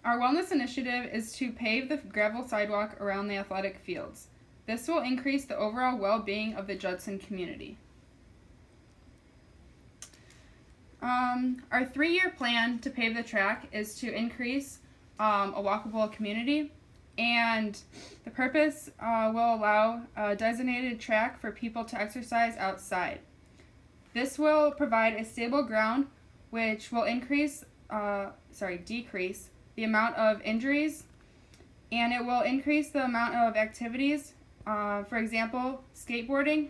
Our wellness initiative is to pave the gravel sidewalk around the athletic fields. This will increase the overall well-being of the Judson community. Our 3-year plan to pave the track is to increase a walkable community, and the purpose will allow a designated track for people to exercise outside. This will provide a stable ground which will decrease the amount of injuries, and it will increase the amount of activities, for example, skateboarding,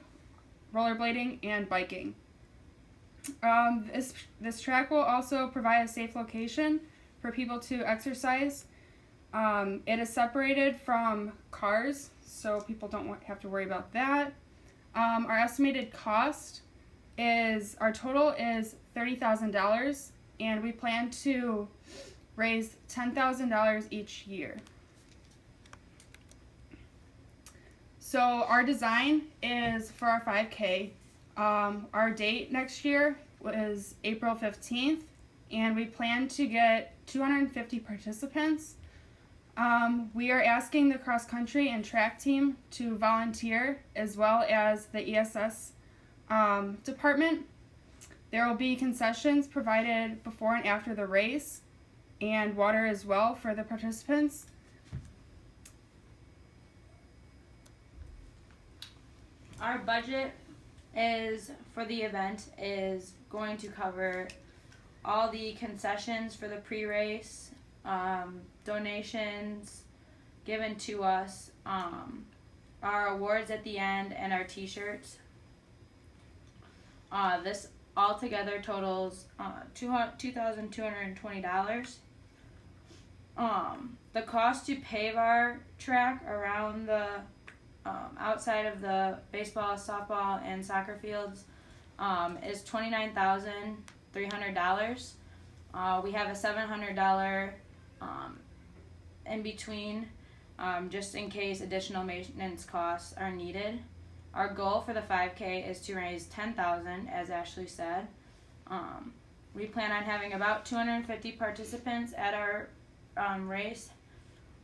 rollerblading, and biking. This track will also provide a safe location for people to exercise. It is separated from cars, so people don't have to worry about that. Our estimated cost our total is $30,000, and we plan to raise $10,000 each year. So our design is for our 5K. Our date next year was April 15th, and we plan to get 250 participants. We are asking the cross country and track team to volunteer, as well as the ESS department. There will be concessions provided before and after the race, and water as well for the participants. Our budget for the event is going to cover all the concessions for the pre-race, donations given to us, our awards at the end, and our t-shirts. This altogether totals $2,220. The cost to pave our track around the outside of the baseball, softball, and soccer fields is $29,300. We have a $700 in between, just in case additional maintenance costs are needed. Our goal for the 5K is to raise $10,000, as Ashley said. We plan on having about 250 participants at our race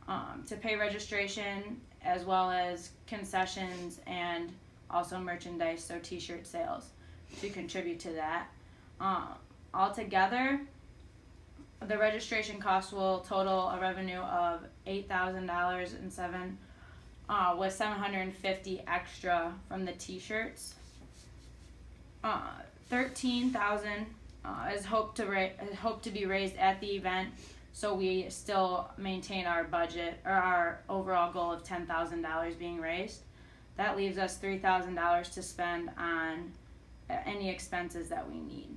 to pay registration, as well as concessions and also merchandise, so t-shirt sales, to contribute to that. Altogether, the registration cost will total a revenue of $8,000 with $750 extra from the t-shirts. $13,000 is hoped to be raised at the event, so we still maintain our budget, or our overall goal of $10,000 being raised. That leaves us $3,000 to spend on any expenses that we need.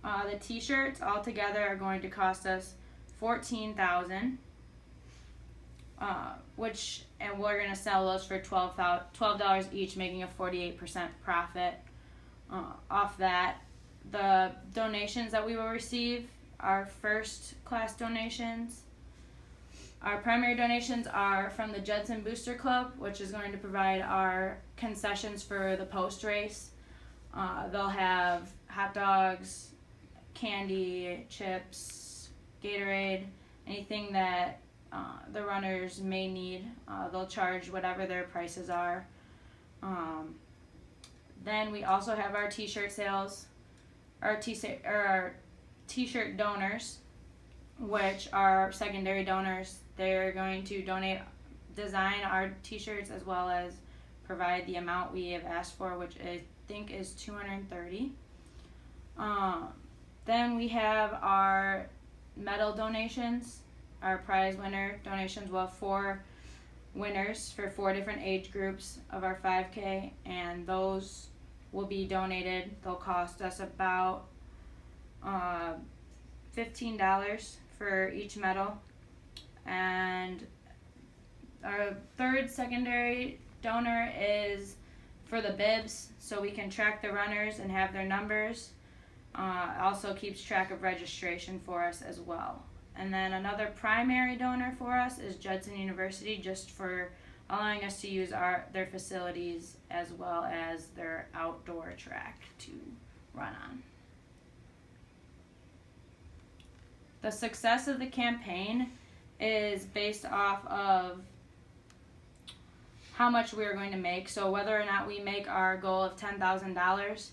The t-shirts altogether are going to cost us $14,000, and we're going to sell those for $12 each, making a 48% profit off that. The donations that we will receive are first class donations. Our primary donations are from the Judson Booster Club, which is going to provide our concessions for the post race. They'll have hot dogs, candy, chips, Gatorade, anything that the runners may need. They'll charge whatever their prices are. Then we also have our t-shirt sales, our t-shirt donors, which are secondary donors. They're going to design our t-shirts, as well as provide the amount we have asked for, which I think is $230. Then we have our medal donations, our prize winner donations. We'll have 4 winners for 4 different age groups of our 5K, and those will be donated. They'll cost us about $15 for each medal. And our third secondary donor is for the bibs, so we can track the runners and have their numbers. Also keeps track of registration for us as well. And then another primary donor for us is Judson University, just for allowing us to use their facilities, as well as their outdoor track to run on. The success of the campaign is based off of how much we are going to make. So whether or not we make our goal of $10,000,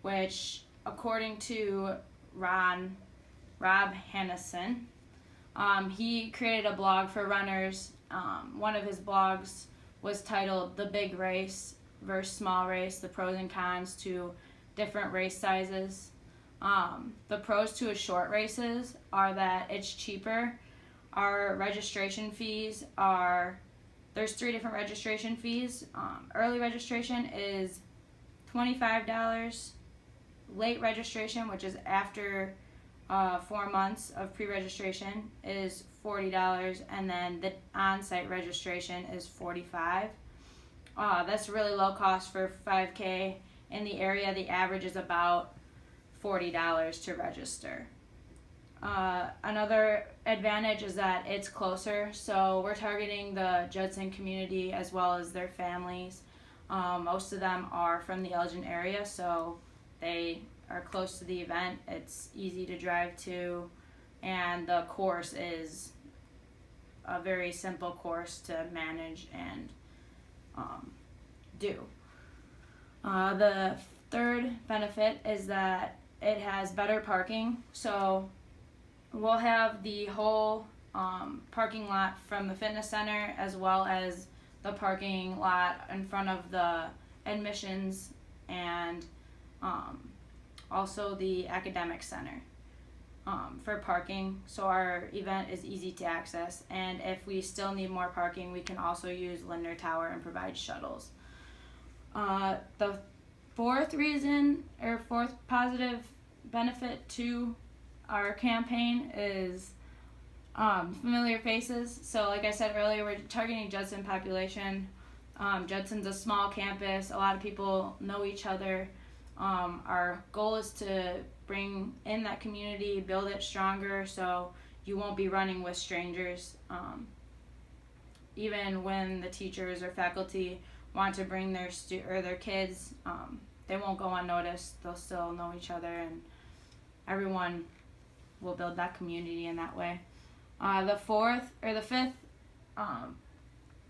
which according to Rob Hannison, he created a blog for runners. One of his blogs was titled "The Big Race versus Small Race: The Pros and Cons to Different Race Sizes." The pros to a short races are that it's cheaper. Our registration fees there's 3 different registration fees. Early registration is $25. Late registration, which is after 4 months of pre-registration, is $40, and then the on-site registration is $45. That's really low cost for 5K. In the area, the average is about $40 to register. Another advantage is that it's closer, so we're targeting the Judson community as well as their families. Most of them are from the Elgin area, so they are close to the event. It's easy to drive to, and the course is a very simple course to manage and do. The third benefit is that it has better parking. So we'll have the whole parking lot from the fitness center as well as the parking lot in front of the admissions and also the academic center for parking. So our event is easy to access, and if we still need more parking, we can also use Lindner Tower and provide shuttles. The fourth positive benefit to our campaign is familiar faces. So like I said earlier, we're targeting Judson population. Judson's a small campus. A lot of people know each other. Our goal is to bring in that community, build it stronger, so you won't be running with strangers. Even when the teachers or faculty want to bring their their kids, they won't go unnoticed. They'll still know each other, and everyone will build that community in that way. The fifth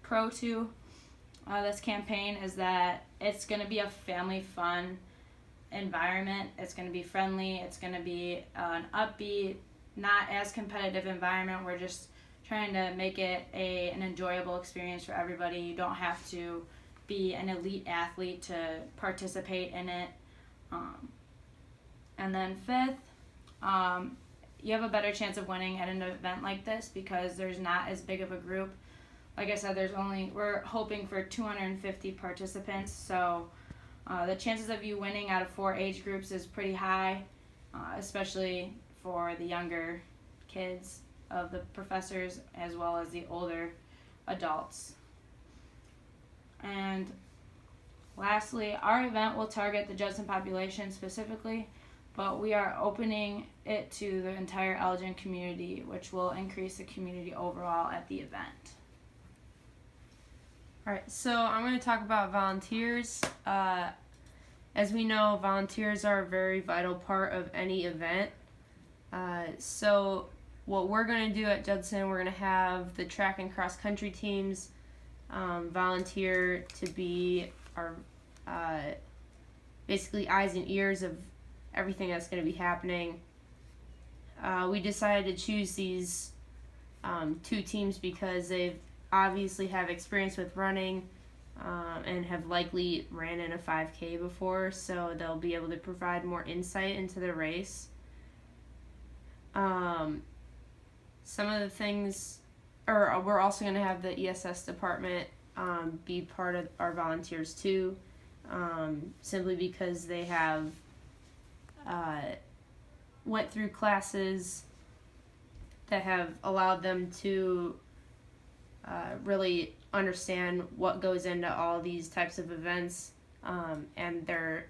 pro to this campaign is that it's going to be a family fun environment. It's going to be friendly. It's going to be an upbeat, not as competitive environment. We're just trying to make it an enjoyable experience for everybody. You don't have to be an elite athlete to participate in it. And then fifth, you have a better chance of winning at an event like this because there's not as big of a group. Like I said, we're hoping for 250 participants, so the chances of you winning out of 4 age groups is pretty high, especially for the younger kids of the professors as well as the older adults. And lastly, our event will target the Judson population specifically, but we are opening it to the entire Elgin community, which will increase the community overall at the event. Alright, so I'm going to talk about volunteers. As we know, volunteers are a very vital part of any event. So what we're going to do at Judson, we're going to have the track and cross country teams volunteer to be our basically eyes and ears of everything that's going to be happening. We decided to choose these 2 teams because they obviously have experience with running and have likely ran in a 5K before, so they'll be able to provide more insight into the race. Some of the things, we're also going to have the ESS department be part of our volunteers too, simply because they have went through classes that have allowed them to really understand what goes into all these types of events, and they're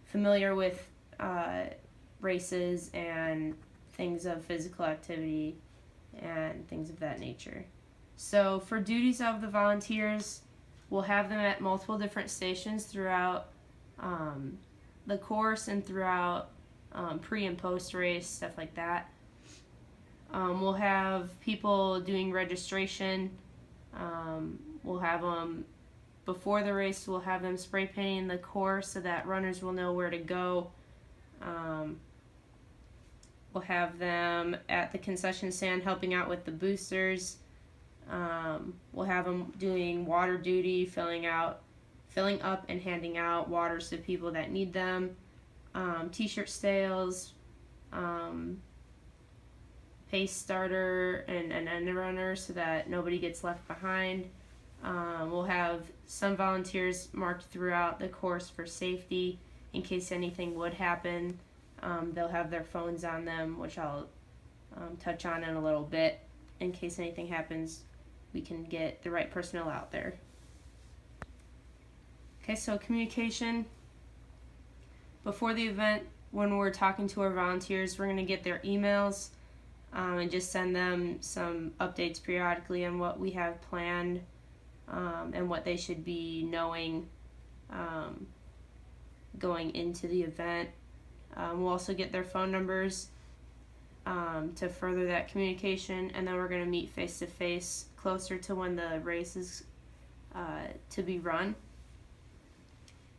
familiar with races and things of physical activity and things of that nature. So for duties of the volunteers, we'll have them at multiple different stations throughout the course and throughout pre and post race, stuff like that. We'll have people doing registration. We'll have them before the race. We'll have them spray painting the course so that runners will know where to go. We'll have them at the concession stand helping out with the boosters. We'll have them doing water duty, filling up and handing out waters to people that need them. T-shirt sales, pace starter, and end runner so that nobody gets left behind. We'll have some volunteers marked throughout the course for safety in case anything would happen. They'll have their phones on them, which I'll touch on in a little bit. In case anything happens, we can get the right personnel out there. Okay, so communication. Before the event, when we're talking to our volunteers, we're going to get their emails and just send them some updates periodically on what we have planned and what they should be knowing going into the event. We'll also get their phone numbers to further that communication, and then we're going to meet face-to-face closer to when the race is to be run.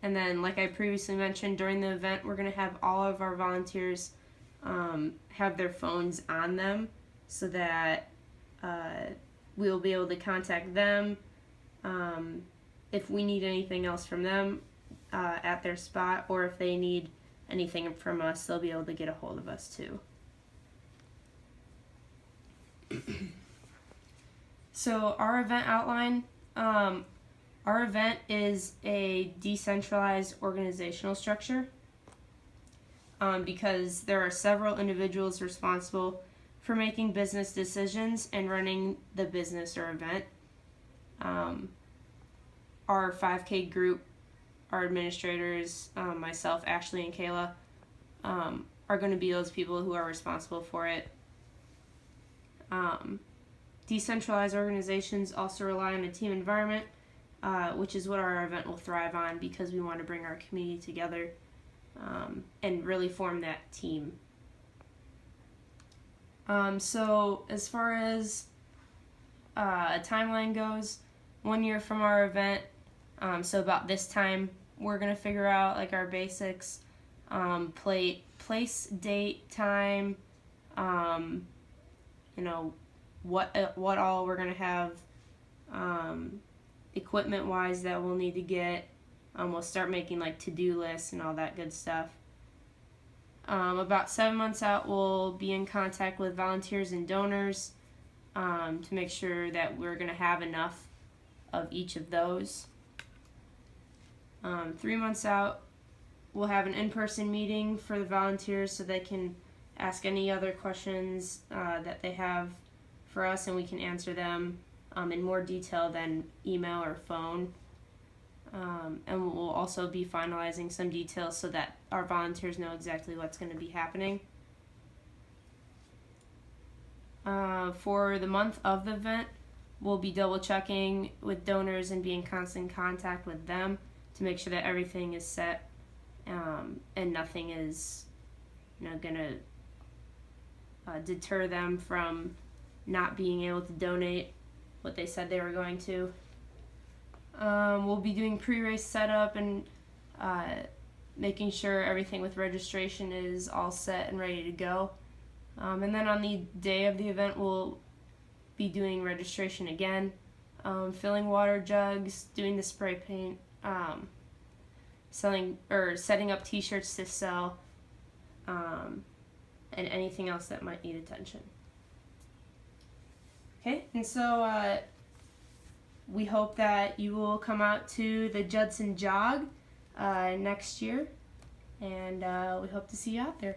And then, like I previously mentioned, during the event, we're going to have all of our volunteers have their phones on them so that we'll be able to contact them if we need anything else from them at their spot, or if they need anything from us, they'll be able to get a hold of us too. So our event outline, our event is a decentralized organizational structure because there are several individuals responsible for making business decisions and running the business or event. Our 5K group, our administrators, myself, Ashley, and Kayla, are going to be those people who are responsible for it. Decentralized organizations also rely on a team environment, which is what our event will thrive on because we want to bring our community together and really form that team. So as far as a timeline goes, 1 year from our event, so about this time, we're going to figure out like our basics, place, date, time, what all we're going to have equipment wise that we'll need to get. We'll start making like to-do lists and all that good stuff. About 7 months out, we'll be in contact with volunteers and donors to make sure that we're going to have enough of each of those. 3 months out, we'll have an in-person meeting for the volunteers so they can ask any other questions that they have for us, and we can answer them in more detail than email or phone. And we'll also be finalizing some details so that our volunteers know exactly what's going to be happening. For the month of the event, we'll be double checking with donors and be in constant contact with them to make sure that everything is set and nothing is going to deter them from not being able to donate what they said they were going to. We'll be doing pre-race setup and making sure everything with registration is all set and ready to go. And then on the day of the event, we'll be doing registration again, filling water jugs, doing the spray paint, setting up t-shirts to sell, and anything else that might need attention. Okay, and so we hope that you will come out to the Judson Jog next year, and we hope to see you out there.